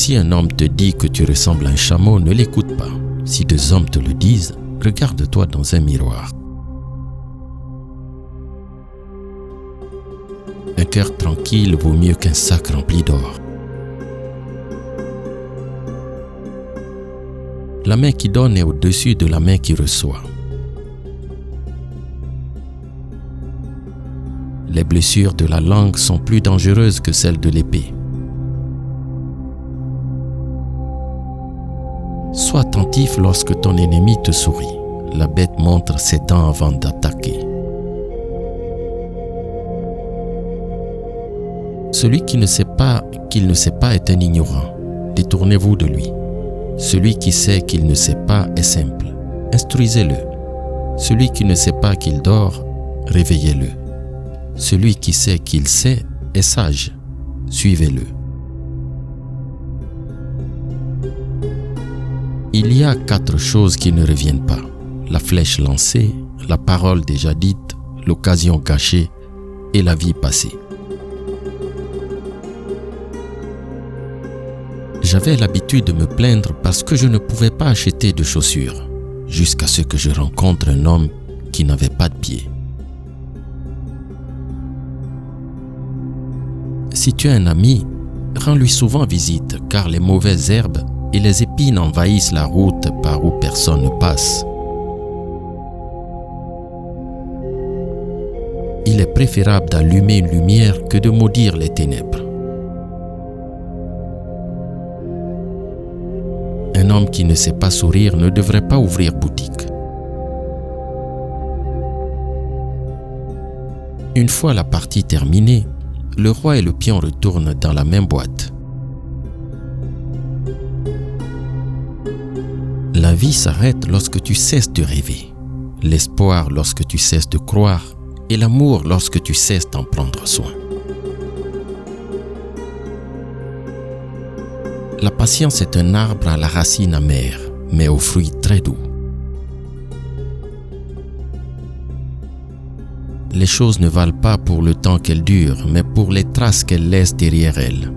Si un homme te dit que tu ressembles à un chameau, ne l'écoute pas. Si deux hommes te le disent, regarde-toi dans un miroir. Un cœur tranquille vaut mieux qu'un sac rempli d'or. La main qui donne est au-dessus de la main qui reçoit. Les blessures de la langue sont plus dangereuses que celles de l'épée. Sois attentif lorsque ton ennemi te sourit. La bête montre ses dents avant d'attaquer. Celui qui ne sait pas qu'il ne sait pas est un ignorant. Détournez-vous de lui. Celui qui sait qu'il ne sait pas est simple. Instruisez-le. Celui qui ne sait pas qu'il dort, réveillez-le. Celui qui sait qu'il sait est sage. Suivez-le. Il y a 4 choses qui ne reviennent pas. La flèche lancée, la parole déjà dite, l'occasion gâchée et la vie passée. J'avais l'habitude de me plaindre parce que je ne pouvais pas acheter de chaussures, jusqu'à ce que je rencontre un homme qui n'avait pas de pieds. Si tu as un ami, rends-lui souvent visite, car les mauvaises herbes et les épines envahissent la route par où personne ne passe. Il est préférable d'allumer une lumière que de maudire les ténèbres. Un homme qui ne sait pas sourire ne devrait pas ouvrir boutique. Une fois la partie terminée, le roi et le pion retournent dans la même boîte. La vie s'arrête lorsque tu cesses de rêver, l'espoir lorsque tu cesses de croire et l'amour lorsque tu cesses d'en prendre soin. La patience est un arbre à la racine amère, mais aux fruits très doux. Les choses ne valent pas pour le temps qu'elles durent, mais pour les traces qu'elles laissent derrière elles.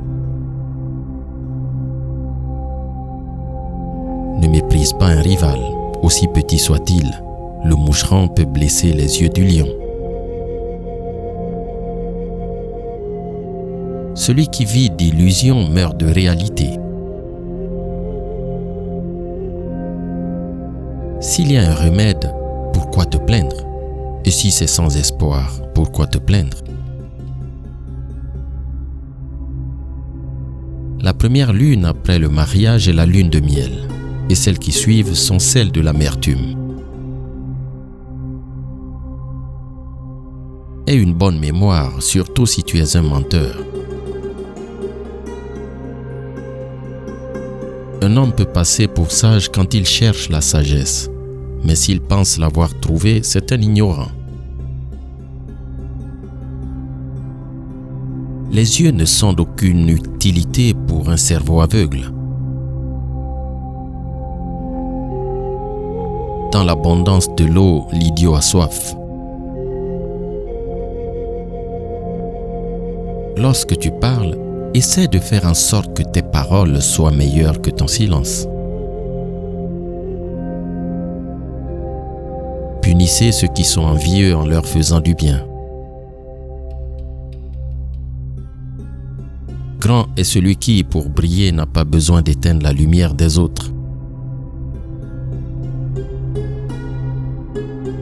Ne méprise pas un rival, aussi petit soit-il. Le moucheron peut blesser les yeux du lion. Celui qui vit d'illusions meurt de réalité. S'il y a un remède, pourquoi te plaindre? Et si c'est sans espoir, pourquoi te plaindre? La première lune après le mariage est la lune de miel, et celles qui suivent sont celles de l'amertume. Aie une bonne mémoire, surtout si tu es un menteur. Un homme peut passer pour sage quand il cherche la sagesse, mais s'il pense l'avoir trouvée, c'est un ignorant. Les yeux ne sont d'aucune utilité pour un cerveau aveugle. Dans l'abondance de l'eau, l'idiot a soif. Lorsque tu parles, essaie de faire en sorte que tes paroles soient meilleures que ton silence. Punissez ceux qui sont envieux en leur faisant du bien. Grand est celui qui, pour briller, n'a pas besoin d'éteindre la lumière des autres.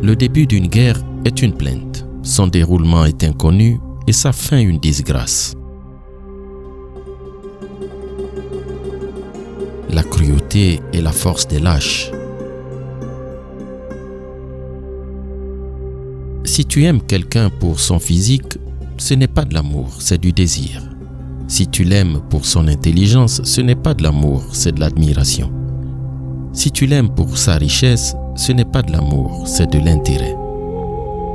Le début d'une guerre est une plainte, son déroulement est inconnu et sa fin une disgrâce. La cruauté est la force des lâches. Si tu aimes quelqu'un pour son physique, ce n'est pas de l'amour, c'est du désir. Si tu l'aimes pour son intelligence, ce n'est pas de l'amour, c'est de l'admiration. Si tu l'aimes pour sa richesse, ce n'est pas de l'amour, c'est de l'intérêt.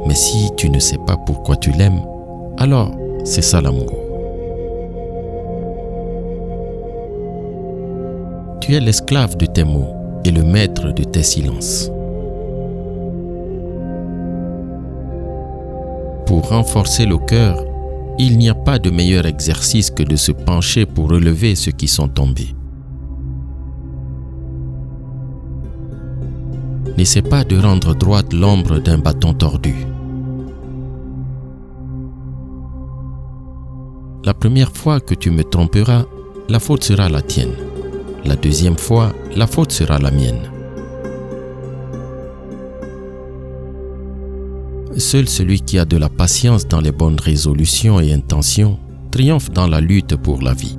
Mais si tu ne sais pas pourquoi tu l'aimes, alors c'est ça l'amour. Tu es l'esclave de tes mots et le maître de tes silences. Pour renforcer le cœur, il n'y a pas de meilleur exercice que de se pencher pour relever ceux qui sont tombés. N'essaie pas de rendre droite l'ombre d'un bâton tordu. La première fois que tu me tromperas, la faute sera la tienne. La deuxième fois, la faute sera la mienne. Seul celui qui a de la patience dans les bonnes résolutions et intentions triomphe dans la lutte pour la vie.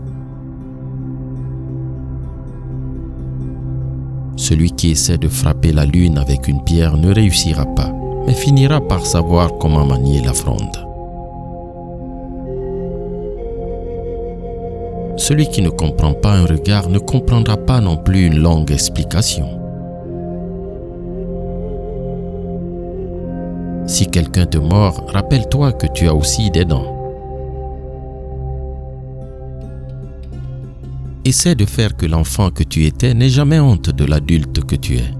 Celui qui essaie de frapper la lune avec une pierre ne réussira pas, mais finira par savoir comment manier la fronde. Celui qui ne comprend pas un regard ne comprendra pas non plus une longue explication. Si quelqu'un te mord, rappelle-toi que tu as aussi des dents. Essaie de faire que l'enfant que tu étais n'ait jamais honte de l'adulte que tu es.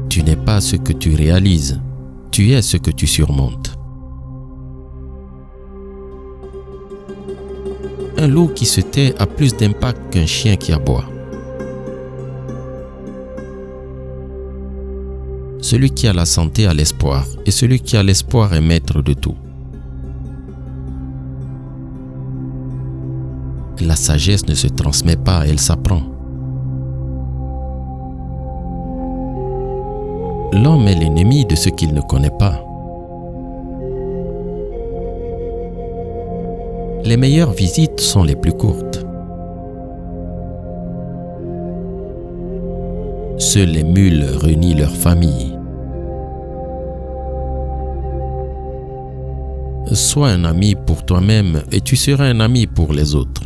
Tu n'es pas ce que tu réalises, tu es ce que tu surmontes. Un loup qui se tait a plus d'impact qu'un chien qui aboie. Celui qui a la santé a l'espoir, et celui qui a l'espoir est maître de tout. La sagesse ne se transmet pas, elle s'apprend. L'homme est l'ennemi de ce qu'il ne connaît pas. Les meilleures visites sont les plus courtes. Seules les mules renient leur famille. Sois un ami pour toi-même et tu seras un ami pour les autres.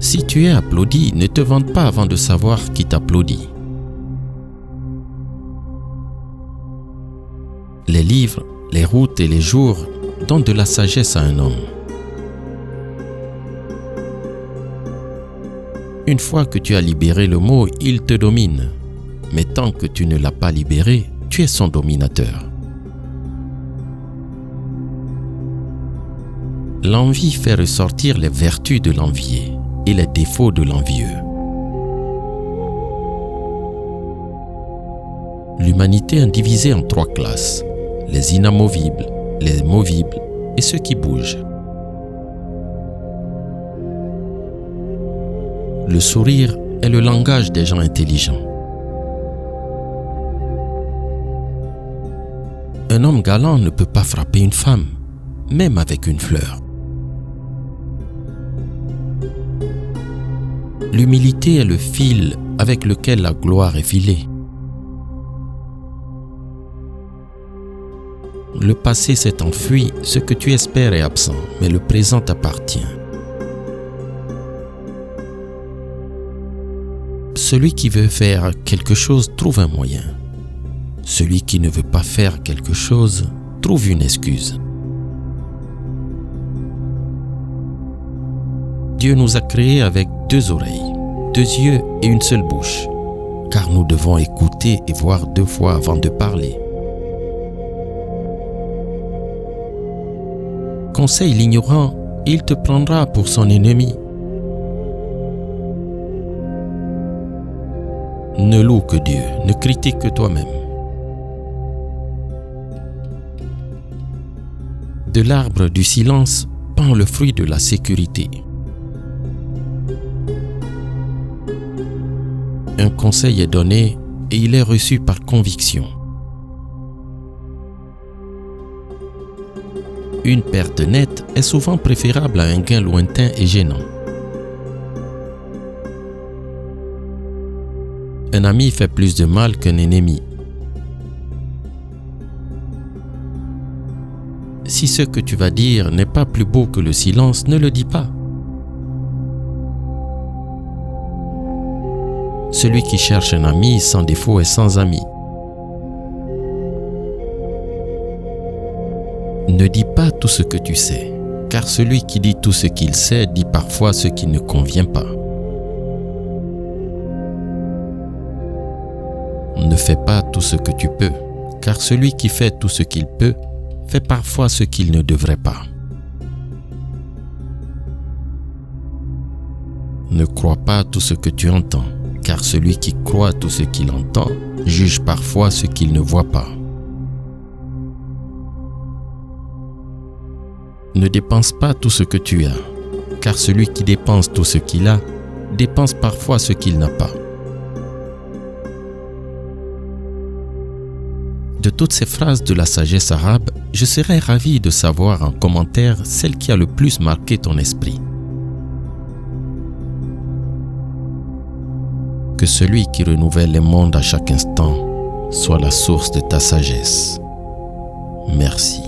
Si tu es applaudi, ne te vante pas avant de savoir qui t'applaudit. Les livres, les routes et les jours donnent de la sagesse à un homme. Une fois que tu as libéré le mot, il te domine. Mais tant que tu ne l'as pas libéré, tu es son dominateur. L'envie fait ressortir les vertus de l'envié et les défauts de l'envieux. L'humanité est divisée en 3 classes, les inamovibles, les movibles et ceux qui bougent. Le sourire est le langage des gens intelligents. Un homme galant ne peut pas frapper une femme, même avec une fleur. L'humilité est le fil avec lequel la gloire est filée. Le passé s'est enfui, ce que tu espères est absent, mais le présent t'appartient. Celui qui veut faire quelque chose trouve un moyen. Celui qui ne veut pas faire quelque chose trouve une excuse. Dieu nous a créés avec 2 oreilles, 2 yeux et une seule bouche, car nous devons écouter et voir 2 fois avant de parler. Conseille l'ignorant et il te prendra pour son ennemi. Ne loue que Dieu, ne critique que toi-même. De l'arbre du silence pend le fruit de la sécurité. Un conseil est donné et il est reçu par conviction. Une perte nette est souvent préférable à un gain lointain et gênant. Un ami fait plus de mal qu'un ennemi. Si ce que tu vas dire n'est pas plus beau que le silence, ne le dis pas. Celui qui cherche un ami sans défaut est sans ami. Ne dis pas tout ce que tu sais, car celui qui dit tout ce qu'il sait dit parfois ce qui ne convient pas. Ne fais pas tout ce que tu peux, car celui qui fait tout ce qu'il peut fait parfois ce qu'il ne devrait pas. Ne crois pas tout ce que tu entends, car celui qui croit tout ce qu'il entend juge parfois ce qu'il ne voit pas. Ne dépense pas tout ce que tu as, car celui qui dépense tout ce qu'il a dépense parfois ce qu'il n'a pas. De toutes ces phrases de la sagesse arabe, je serais ravi de savoir en commentaire celle qui a le plus marqué ton esprit. Que celui qui renouvelle les mondes à chaque instant soit la source de ta sagesse. Merci.